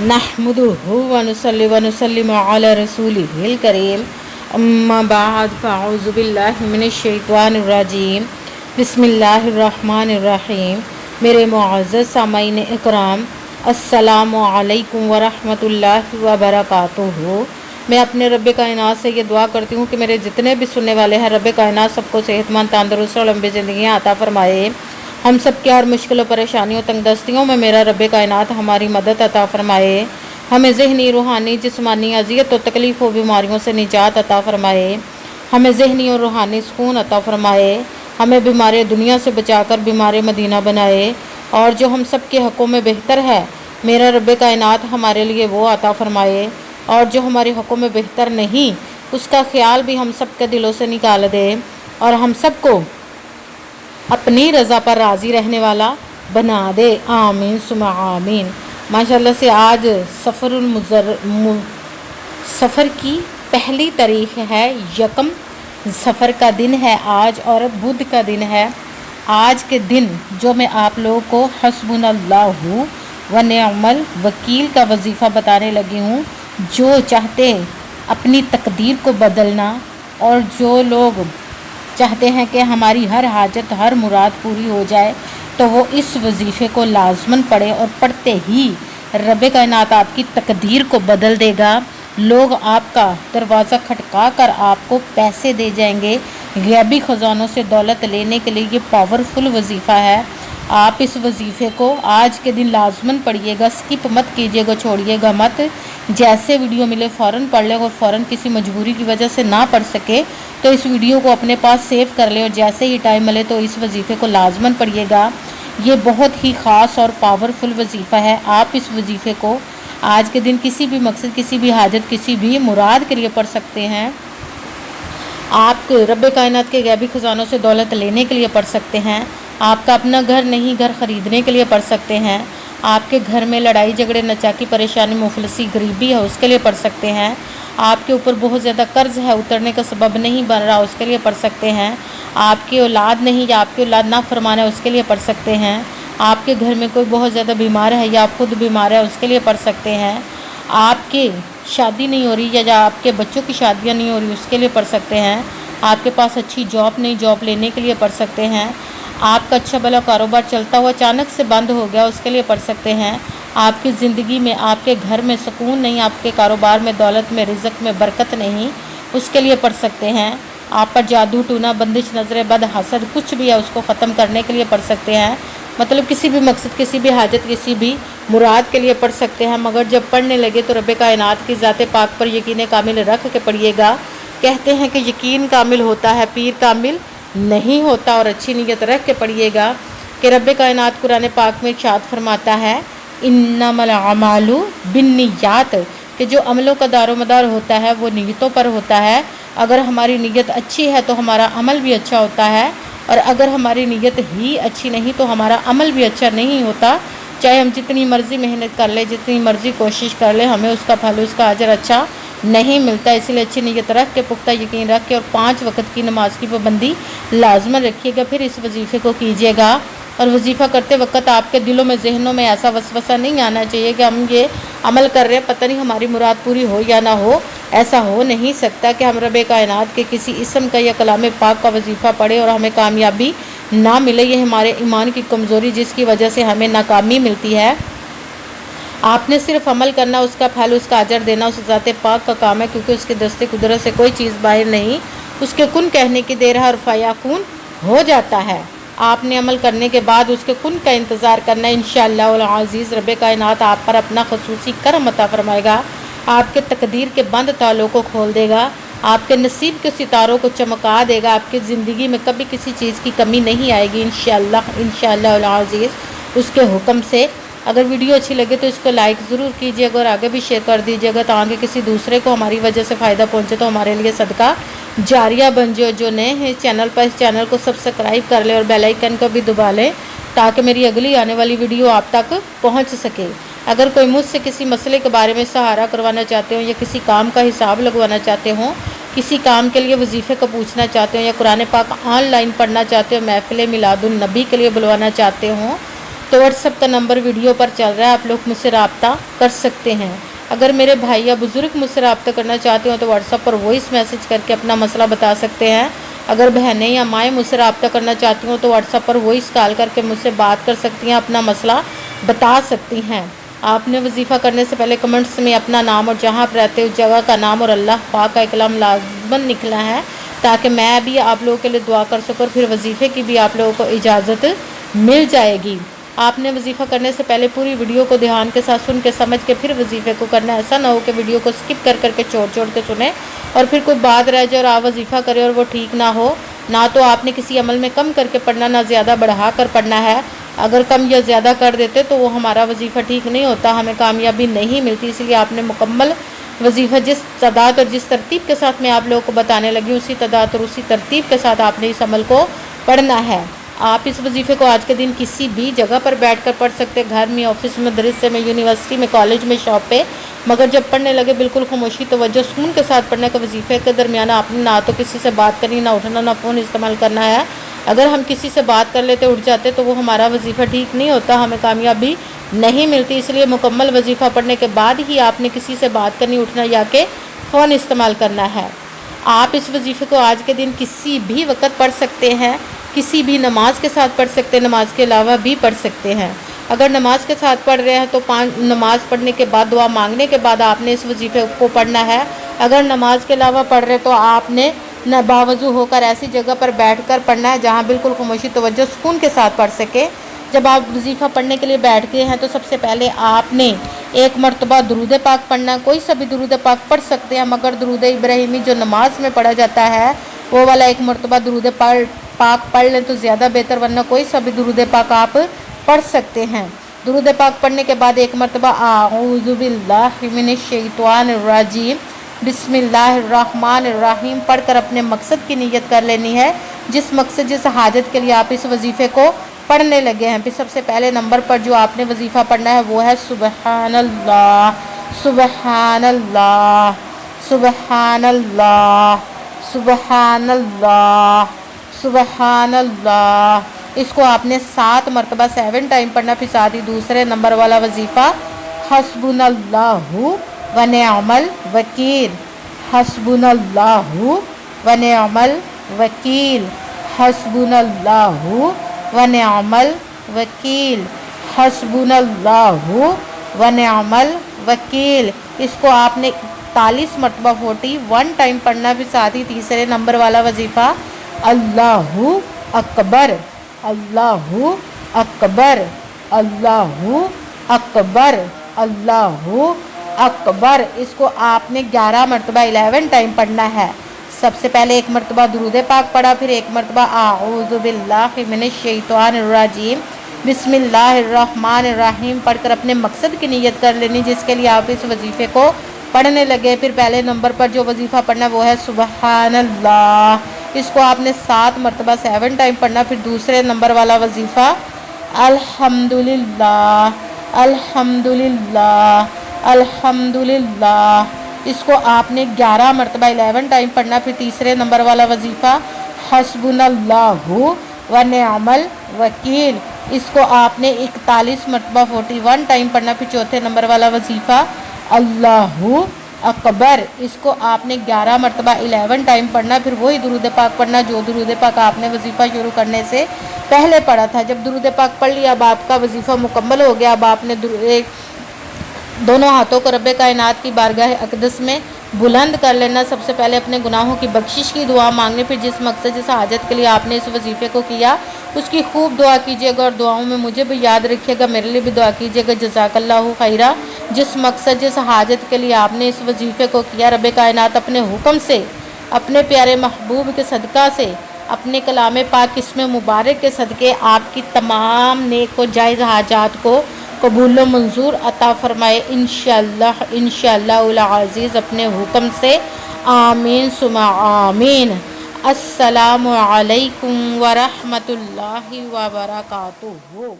नहमदुहु व नुसल्ली व नुसल्लिमु अला रसूलिहिल करीम अम्मा बाद फ़अऊज़ु बिल्लाहि मिनश शैतानिर रजीम बिस्मिल्लाहिर रहमानिर रहीम। मेरे मुअज़्ज़ज़ सामाईन इकराम, अस्सलामु अलैकुम व रहमतुल्लाहि व बरकातुहू। मैं अपने रब्बे कायनात से ये दुआ करती हूँ कि मेरे जितने भी सुनने वाले हैं, रब्बे कायनात सबको सेहतमंद, तंदुरुस्त और लंबी ज़िंदगियाँ अता फरमाए। हम सब की हर मुश्किलों, परेशानियों, तंगदस्तियों में मेरा रब्बे कायनात हमारी मदद अता फरमाए। हमें ज़हनी, रूहानी, जिस्मानी अज़ियत और तकलीफ़ व बीमारियों से निजात अता फरमाए। हमें ज़हनी और रूहानी सुकून अता फरमाए। हमें बीमार दुनिया से बचाकर बीमार मदीना बनाए। और जो हम सब के हक़ों में बेहतर है, मेरा रब्बे कायनात हमारे लिए वो अता फरमाए। और जो हमारे हक़ों में बेहतर नहीं, उसका ख्याल भी हम सब के दिलों से निकाल दे और हम सबको अपनी रज़ा पर राज़ी रहने वाला बना दे। आमीन सुमा आमीन। माशाल्लाह से आज सफ़र की पहली तारीख़ है, यकम सफ़र का दिन है आज और बुध का दिन है। आज के दिन जो मैं आप लोगों को हस्बुनल्लाहु व निअमल वकील का वजीफ़ा बताने लगी हूँ। जो चाहते अपनी तकदीर को बदलना और जो लोग चाहते हैं कि हमारी हर हाजत, हर मुराद पूरी हो जाए, तो वो इस वजीफ़े को लाजमन पढ़े और पढ़ते ही रब्बे कायनात आपकी तकदीर को बदल देगा। लोग आपका दरवाज़ा खटका कर आपको पैसे दे जाएंगे। ग़ैबी ख़ज़ानों से दौलत लेने के लिए ये पावरफुल वजीफ़ा है। आप इस वजीफ़े को आज के दिन लाजमन पढ़िएगा, स्किप मत कीजिएगा, छोड़िएगा मत। जैसे वीडियो मिले फ़ौरन पढ़ लें और फ़ौरन किसी मजबूरी की वजह से ना पढ़ सके तो इस वीडियो को अपने पास सेव कर ले और जैसे ही टाइम मिले तो इस वजीफ़े को लाजमन पढ़िएगा। ये बहुत ही ख़ास और पावरफुल वजीफ़ा है। आप इस वजीफ़े को आज के दिन किसी भी मकसद, किसी भी हाजत, किसी भी मुराद के लिए पढ़ सकते हैं। आप रब्बे कायनात के ग़ैबी ख़ज़ानों से दौलत लेने के लिए पढ़ सकते हैं। आपका अपना घर नहीं, घर ख़रीदने के लिए पढ़ सकते हैं। आपके घर में लड़ाई झगड़े, नचाकी, परेशानी, मुफलसी, गरीबी है, उसके लिए पढ़ सकते हैं। आपके ऊपर बहुत ज़्यादा कर्ज़ है, उतरने का सबब नहीं बन रहा, उसके लिए पढ़ सकते हैं। आपकी औलाद नहीं या आपकी औलाद ना फरमाना है, उसके लिए पढ़ सकते हैं। आपके घर में कोई बहुत ज़्यादा बीमार है या आप खुद बीमार है, उसके लिए पढ़ सकते हैं। आपके शादी नहीं हो रही या आपके बच्चों की शादियाँ नहीं हो रही, उसके लिए पढ़ सकते हैं। आपके पास अच्छी जॉब नहीं, जॉब लेने के लिए पढ़ सकते हैं। आपका अच्छा भला कारोबार चलता हुआ अचानक से बंद हो गया, उसके लिए पढ़ सकते हैं। आपकी ज़िंदगी में, आपके घर में सुकून नहीं, आपके कारोबार में, दौलत में, रिज़्क़ में बरकत नहीं, उसके लिए पढ़ सकते हैं। आप पर जादू, टूना, बंदिश, नज़र बद, हसद कुछ भी है, उसको ख़त्म करने के लिए पढ़ सकते हैं। मतलब किसी भी मकसद, किसी भी हाजत, किसी भी मुराद के लिए पढ़ सकते हैं। मगर जब पढ़ने लगे तो रब्बे कायनात की ज़ात पाक पर यकीन कामिल रख के पढ़िएगा। कहते हैं कि यकीन कामिल होता है, पीर कामिल नहीं होता। और अच्छी नीयत रख के पढ़िएगा कि रब्बे कायनात कुरान पाक में इरशाद फरमाता है, इन्नमल अमालु बिन्नियात, कि जो अमलों का दारोमदार होता है वो नीयतों पर होता है। अगर हमारी नीयत अच्छी है तो हमारा अमल भी अच्छा होता है, और अगर हमारी नीयत ही अच्छी नहीं तो हमारा अमल भी अच्छा नहीं होता। चाहे हम जितनी मर्ज़ी मेहनत कर ले, जितनी मर्ज़ी कोशिश कर ले, हमें उसका फल, उसका अजर अच्छा नहीं मिलता। इसलिए अच्छी नीयत रख के, पुख्ता यकीन रख के और 5 वक्त की नमाज की पाबंदी लाजमन रखिएगा। फिर इस वजीफ़े को कीजिएगा। और वजीफ़ा करते वक्त आपके दिलों में, जहनों में ऐसा वसवसा नहीं आना चाहिए कि हम ये अमल कर रहे हैं, पता नहीं हमारी मुराद पूरी हो या ना हो। ऐसा हो नहीं सकता कि हम रब्बे कायनात के किसी इसम का या कलाम पाक का वजीफ़ा पढ़े और हमें कामयाबी ना मिले। ये हमारे ईमान की कमज़ोरी, जिसकी वजह से हमें नाकामी मिलती है। आपने सिर्फ अमल करना, उसका फल, उसका अजर देना उस ज़ात पाक का काम है, क्योंकि उसके दस्ते कुदरत से कोई चीज़ बाहर नहीं। उसके कुन कहने की देर है और फ़याकुन हो जाता है। आपने अमल करने के बाद उसके कुन का इंतज़ार करना है। इंशाअल्लाह अज़ीज़ रब्बे कायनात आप पर अपना ख़ुसूसी करम अता फरमाएगा। आपके तकदीर के बंद तालों को खोल देगा, आपके नसीब के सितारों को चमका देगा। आपकी ज़िंदगी में कभी किसी चीज़ की कमी नहीं आएगी इंशाअल्लाह अज़ीज़ उसके हुक्म से। अगर वीडियो अच्छी लगे तो इसको लाइक ज़रूर कीजिएगा और आगे भी शेयर कर दीजिएगा, ताकि किसी दूसरे को हमारी वजह से फ़ायदा पहुँचे तो हमारे लिए सदका जारिया बन जाए। जो नए हैं इस चैनल पर, इस चैनल को सब्सक्राइब कर लें और बेल आइकन को भी दबा लें, ताकि मेरी अगली आने वाली वीडियो आप तक पहुँच सके। अगर कोई मुझसे किसी मसले के बारे में सहारा करवाना चाहते हो या किसी काम का हिसाब लगवाना चाहते हो, किसी काम के लिए वजीफ़े को पूछना चाहते हो या कुरान पाक ऑनलाइन पढ़ना चाहते हो, महफ़िल मिलादुन नबी के लिए बुलवाना चाहते हो, तो व्हाट्सएप का नंबर वीडियो पर चल रहा है, आप लोग मुझसे रब्ता कर सकते हैं। अगर मेरे भाई या बुज़ुर्ग मुझसे रब्ता करना चाहते हो तो व्हाट्सएप पर वॉइस मैसेज करके अपना मसला बता सकते हैं। अगर बहनें या माएँ मुझसे रब्ता करना चाहती हो तो व्हाट्सएप पर वॉइस कॉल करके मुझसे बात कर सकती हैं, अपना मसला बता सकती हैं। आपने वजीफ़ा करने से पहले कमेंट्स में अपना नाम और जहाँ आप रहते हो जगह का नाम और अल्लाह पाक का कलाम लाज़िमन निकला है, ताकि मैं भी आप लोगों के लिए दुआ कर सकूँ और फिर वजीफ़े की भी आप लोगों को इजाज़त मिल जाएगी। आपने वजीफ़ा करने से पहले पूरी वीडियो को ध्यान के साथ सुन के समझ के फिर वजीफ़े को करना। ऐसा ना हो कि वीडियो को स्किप कर करके छोड़ के सुने और फिर कोई बात रह जाए और आप वजीफ़ा करें और वो ठीक ना हो। ना तो आपने किसी अमल में कम करके पढ़ना, ना ज़्यादा बढ़ा कर पढ़ना है। अगर कम या ज़्यादा कर देते तो वो हमारा वजीफ़ा ठीक नहीं होता, हमें कामयाबी नहीं मिलती। इसलिए आपने मुकम्मल वजीफ़ा जिस तादाद और जिस तरतीब के साथ मैं आप लोगों को बताने लगी उसी तादाद और उसी तरतीब के साथ आपने इस अमल को पढ़ना है। आप इस वजीफ़े को आज के दिन किसी भी जगह पर बैठकर पढ़ सकते हैं, घर में, ऑफिस में, मदरसे में, यूनिवर्सिटी में, कॉलेज में, शॉप पे। मगर जब पढ़ने लगे बिल्कुल खामोशी तवज्जो सुकून के साथ पढ़ने का। वजीफ़े के दरमियान आपने ना तो किसी से बात करनी, ना उठना, ना फ़ोन इस्तेमाल करना है। अगर हम किसी से बात कर लेते, उठ जाते तो वो हमारा वजीफ़ा ठीक नहीं होता, हमें कामयाबी नहीं मिलती। इसलिए मुकम्मल वजीफ़ा पढ़ने के बाद ही आपने किसी से बात करनी, उठना या के फ़ोन इस्तेमाल करना है। आप इस वजीफ़े को आज के दिन किसी भी वक्त पढ़ सकते हैं, किसी भी नमाज के साथ पढ़ सकते हैं, नमाज के अलावा भी पढ़ सकते हैं। अगर नमाज के साथ पढ़ रहे हैं तो 5 नमाज पढ़ने के बाद, दुआ मांगने के बाद आपने इस वजीफ़े को पढ़ना है। अगर नमाज के अलावा पढ़ रहे तो आपने न बावजू होकर ऐसी जगह पर बैठकर पढ़ना है जहाँ बिल्कुल खामोशी तवज्जो सुकून के साथ पढ़ सके। जब आप वजीफ़ा पढ़ने के लिए बैठ गए हैं तो सबसे पहले आपने एक मरतबा दुरूद पाक पढ़ना है। कोई सा भी दुरूद पाक पढ़ सकते हैं, मगर दुरूद इब्राहिमी जो नमाज में पढ़ा जाता है वो वाला एक मरतबा दुरूद पाक पढ़ लें तो ज़्यादा बेहतर, वरना कोई सा भी दुरूद पाक आप पढ़ सकते हैं। दुरूद पाक पढ़ने के बाद एक मरतबा आऊज़ु बिल्लाहि मिनश शैतानिर रजीम बिस्मिल्लाहिर्रहमानिर्रहीम पढ़कर अपने मकसद की नीयत कर लेनी है, जिस मकसद, जिस हाजत के लिए आप इस वजीफ़े को पढ़ने लगे हैं। फिर सबसे पहले नंबर पर जो आपने वजीफ़ा पढ़ना है वो है सुबहानल्लाह, सुबहानल्लाह, सुबहानल्लाह, सुबहानल्लाह, सुबहानल्लाह। इसको आपने 7 मरतबा 7 टाइम पढ़ना। फिर साथ ही दूसरे नंबर वाला वजीफ़ा हस्बुनल्लाहु व निअमल वकील, हस्बुनल्लाहु व निअमल वकील, हस्बुनल्लाहु व निअमल वकील, हस्बुनल्लाहु व निअमल वकील। इसको आपने 41 मरतबा 41 टाइम पढ़ना। फिर साथ ही तीसरे नंबर वाला वजीफ़ा अल्लाहु अकबर, अल्लाहु अकबर, अल्लाहु अकबर, अल्लाहु अकबर। इसको आपने 11 मरतबा 11 टाइम पढ़ना है। सबसे पहले एक मरतबा दुरूद पाक पढ़ा, फिर एक मरतबा आऊज़ु बिल्लाहि मिनश शैतानिर रजीम बिस्मिल्लाहिर्रहमानिर्रहीम पढ़कर अपने मकसद की नीयत कर लेनी जिसके लिए आप इस वजीफ़े को पढ़ने लगे। फिर पहले नंबर पर जो वजीफ़ा पढ़ना वो है सुबहानल्लाह। इसको आपने 7 मरतबा 7 टाइम पढ़ना। फिर दूसरे नंबर वाला वजीफ़ा अल्हम्दुलिल्लाह, अल्हम्दुलिल्लाह, अल्हम्दुलिल्लाह। इसको आपने 11 मरतबा 11 टाइम पढ़ना। फिर तीसरे नंबर वाला वजीफ़ा हस्बुनल्लाहु व निअमल वकील। इसको आपने 41 मरतबा 41 टाइम पढ़ना। फिर चौथे नंबर वाला वजीफ़ा अल्लाहु अकबर। इसको आपने 11 मरतबा 11 टाइम पढ़ना। फिर वही दुरूद पाक पढ़ना जो दुरूद पाक आपने वजीफ़ा शुरू करने से पहले पढ़ा था। जब दुरूद पाक पढ़ लिया, अब आपका वजीफ़ा मुकम्मल हो गया। अब आपने दोनों हाथों को रब्बे कायनात की बारगाह अक़दस में बुलंद कर लेना। सबसे पहले अपने गुनाहों की बख्शिश की दुआ मांगनी। फिर जिस मकसद, जिस हाजत के लिए आपने इस वजीफ़े को किया उसकी खूब दुआ कीजिएगा और दुआओं में मुझे भी याद रखिएगा, मेरे लिए भी दुआ कीजिएगा। जज़ाकल्लाहु खैरा। जिस मकसद, जिस हाजत के लिए आपने इस वजीफ़े को किया, रब्बे कायनात अपने हुक्म से, अपने प्यारे महबूब के सदका से, अपने कलाम पाक इसमें मुबारक के सदक़े आपकी तमाम नेक व जायज़ हाजात को कबूल व मंजूर अता फ़रमाए इंशाअल्लाह, इंशाअल्लाहुल अज़ीज़ अपने हुक्म से। आमीन सुमा आमीन। अस्सलामु अलैकुम व रहमतुल्लाहि व बरकातुहू।